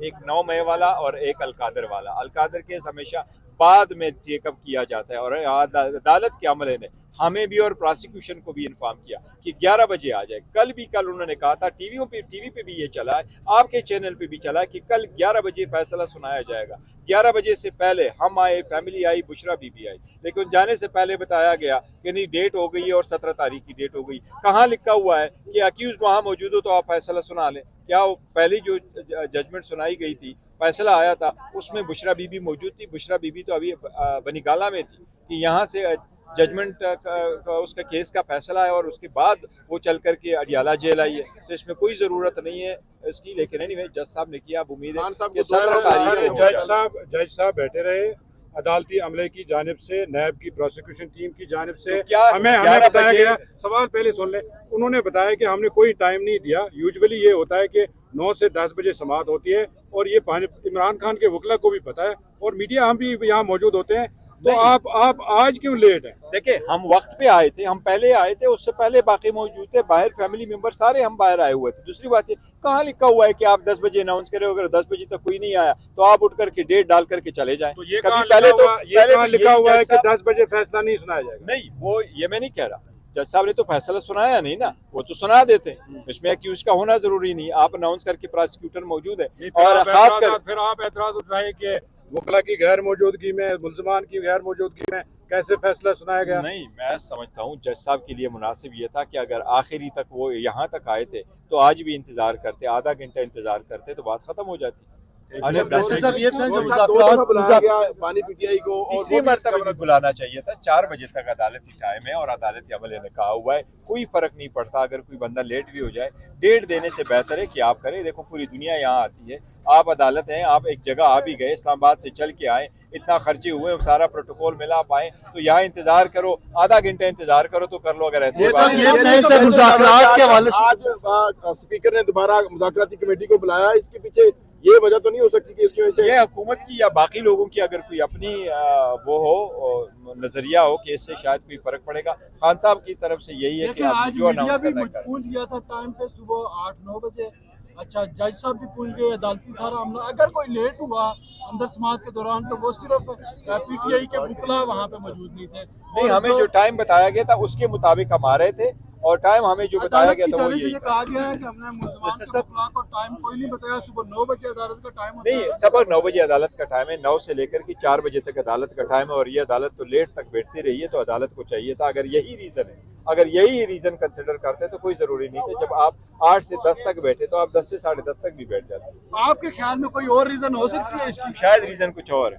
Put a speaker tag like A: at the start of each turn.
A: ایک 9 مئی والا اور ایک القادر والا. القادر کیس ہمیشہ بعد میں ٹیک اپ کیا جاتا ہے اور عدالت کے عملے نے ہمیں بھی اور پراسیکیوشن کو بھی انفارم کیا کہ 11 بجے آ جائے. کل انہوں نے کہا تھا ٹی وی پہ بھی یہ چلا ہے, آپ کے چینل پہ بھی چلا ہے کہ کل 11 بجے فیصلہ سنایا جائے گا. 11 بجے سے پہلے ہم آئے, family I, Bushra be be آئی, لیکن جانے سے پہلے بتایا گیا کہ نہیں ڈیٹ ہو گئی ہے اور 17 تاریخ کی ڈیٹ ہو گئی. کہاں لکھا ہوا ہے کہ اکیوز وہاں موجود ہو تو آپ فیصلہ سنا لیں؟ کیا وہ پہلی جو ججمنٹ سنائی گئی تھی, فیصلہ آیا تھا, اس میں بشرا بی بی موجود تھی؟ بشرا بی بی تو ابھی بنی گالہ میں تھی کہ یہاں سے ججمنٹ اس کا کیس کا فیصلہ ہے اور اس کے بعد وہ چل کر کے اڈیالہ جیل آئی ہے. تو اس میں کوئی ضرورت نہیں ہے اس کی, لیکن نہیں جج صاحب نے کیا. اب امید ہے کہ 17 تاریخ
B: جج صاحب بیٹھے رہے, عدالتی عملے کی جانب سے, نیب کی پروسیکیوشن ٹیم کی جانب سے ہمیں بتایا گیا. سوال پہلے سن لیں. انہوں نے بتایا کہ ہم نے کوئی ٹائم نہیں دیا. یوزولی یہ ہوتا ہے کہ 9 سے 10 بجے سماعت ہوتی ہے اور یہ عمران خان کے وکلا کو بھی پتا ہے اور میڈیا ہم بھی یہاں موجود ہوتے ہیں. تو آپ آج کیوں لیٹ ہیں؟
A: دیکھیں ہم وقت پہ آئے تھے, ہم پہلے آئے تھے, اس سے پہلے باقی موجود تھے باہر, فیملی ممبر سارے ہم باہر آئے ہوئے تھے. دوسری بات ہے کہاں لکھا ہوا ہے کہ آپ 10 بجے اناؤنس کرے, اگر 10 بجے تک کوئی نہیں آیا تو آپ اٹھ کر کے ڈیٹ ڈال کر کے چلے جائیں.
B: تو یہ کہاں لکھا ہوا ہے کہ 10 بجے فیصلہ نہیں سنایا جائے گا؟
A: نہیں, وہ یہ میں نہیں کہہ رہا. جج صاحب نے تو فیصلہ سنایا نہیں نا, وہ تو سنا دیتے. اس میں ایکیوز کا ہونا ضروری نہیں, آپ اناؤنس کر کے پراسیکیوٹر موجود ہے. اور خاص کر
B: پھر آپ اعتراض اٹھائیں کہ وکلا کی غیر موجودگی میں, ملزمان کی غیر موجودگی میں کیسے فیصلہ سنایا گیا؟
A: نہیں, میں سمجھتا ہوں جج صاحب کے لیے مناسب یہ تھا کہ اگر آخری تک وہ یہاں تک آئے تھے تو آج بھی انتظار کرتے, آدھا گھنٹہ انتظار کرتے تو بات ختم ہو جاتی. تیسری مرتبہ بھی بلانا چاہیے تھا. 4 بجے تک عدالت کی ٹائم ہے اور عدالتی عملے نے کہا ہوا ہے کوئی فرق نہیں پڑتا اگر کوئی بندہ لیٹ بھی ہو جائے, ڈیٹ دینے سے بہتر ہے کہ آپ کریں. دیکھو پوری دنیا یہاں آتی ہے, آپ عدالت ہیں, آپ ایک جگہ آ بھی گئے, اسلام آباد سے چل کے آئے, اتنا خرچے ہوئے, سارا پروٹوکول ملا, آپ آئے تو یہاں انتظار کرو, آدھا گھنٹہ انتظار کرو تو کر لو. اگر ایسے
C: مذاکرات کے حوالے سے اسپیکر نے دوبارہ مذاکراتی کمیٹی کو بلایا, اس کے پیچھے یہ وجہ تو نہیں ہو سکتی کہ اس کی وجہ سے
A: یہ حکومت کی یا باقی لوگوں کی اگر کوئی اپنی وہ ہو نظریہ ہو کہ اس سے شاید کوئی فرق پڑے گا. خان صاحب کی طرف سے یہی ہے کہ
D: آج میڈیا بھی پہنچ گیا تھا ٹائم پہ, صبح 8-9 بجے. اچھا, جج صاحب بھی پہنچ گئے, عدالتی سارا عملہ. اگر کوئی لیٹ ہوا اندر سماعت کے دوران تو وہ صرف پی ٹی آئی کے وکلا وہاں پہ موجود نہیں تھے.
A: نہیں, ہمیں جو ٹائم بتایا گیا تھا اس کے مطابق ہم آ رہے تھے اور ٹائم ہمیں جو بتایا گیا تھا وہ یہی تھا.
D: کہا گیا ہے کہ ہم نے ملزمان کے وکلا کو ٹائم کوئی نہیں بتایا. صبح 9 بجے عدالت کا ٹائم ہوتا ہے.
A: نہیں, صبح 9 بجے عدالت کا ٹائم ہے, 9 سے لے کر کے 4 بجے تک عدالت کا ٹائم ہے اور یہ عدالت تو لیٹ تک بیٹھتی رہی ہے. تو عدالت کو چاہیے تھا اگر یہی ریزن ہے, اگر یہی ریزن کنسیڈر کرتے تو کوئی ضروری نہیں تھا. جب آپ 8 سے 10 تک بیٹھے تو آپ 10 سے 10:30 تک بھی بیٹھ جاتے.
D: آپ کے خیال میں کوئی اور ریزن ہو سکتی ہے اس کی؟
A: شاید ریزن کچھ اور ہے.